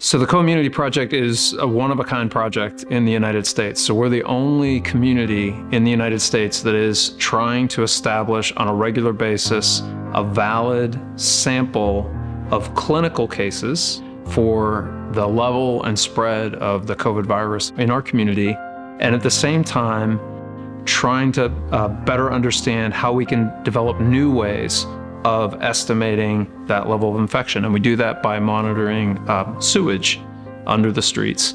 So the Co-Immunity Project is a one-of-a-kind project in the United States. So we're the only community in the United States that is trying to establish on a regular basis a valid sample of clinical cases for the level and spread of the COVID virus in our community, and at the same time trying to better understand how we can develop new ways of estimating that level of infection. And we do that by monitoring sewage under the streets.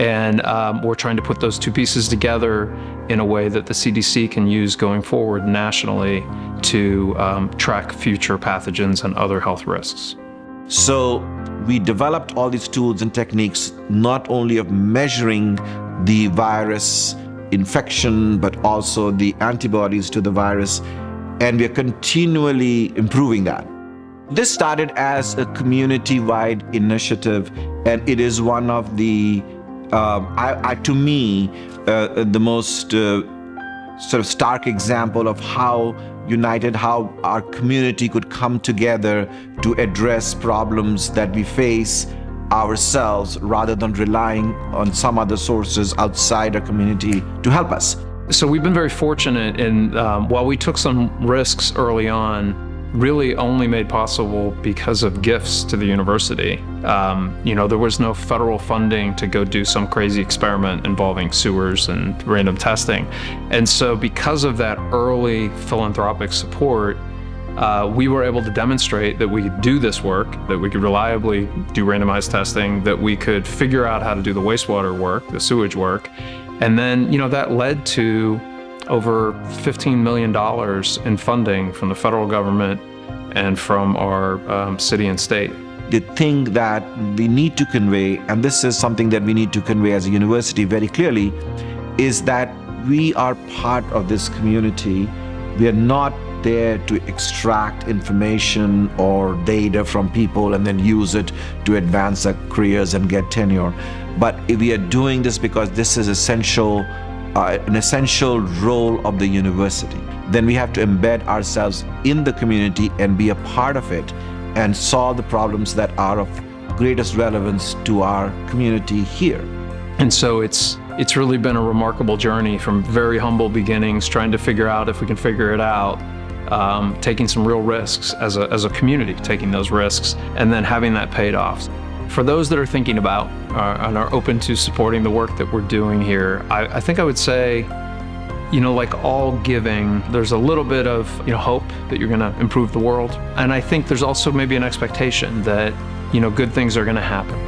And we're trying to put those two pieces together in a way that the CDC can use going forward nationally to track future pathogens and other health risks. So we developed all these tools and techniques, not only of measuring the virus infection, but also the antibodies to the virus. And we are continually improving that. This started as a community-wide initiative, and it is one of the, to me, the most sort of stark example of how united, how our community could come together to address problems that we face ourselves rather than relying on some other sources outside our community to help us. So we've been very fortunate in, while we took some risks early on, really only made possible because of gifts to the university. There was no federal funding to go do some crazy experiment involving sewers and random testing. And so because of that early philanthropic support, we were able to demonstrate that we could do this work, that we could reliably do randomized testing, that we could figure out how to do the wastewater work, the sewage work. And then, that led to over $15 million in funding from the federal government and from our city and state. The thing that we need to convey, and this is something that we need to convey as a university very clearly, is that we are part of this community. We are not there to extract information or data from people and then use it to advance their careers and get tenure. But if we are doing this because this is an essential role of the university, then we have to embed ourselves in the community and be a part of it and solve the problems that are of greatest relevance to our community here. And so it's really been a remarkable journey from very humble beginnings, trying to figure out if we can figure it out, taking some real risks as a community, taking those risks, and then having that paid off. For those that are thinking about and are open to supporting the work that we're doing here, I think I would say, like all giving, there's a little bit of hope that you're going to improve the world. And I think there's also maybe an expectation that good things are going to happen.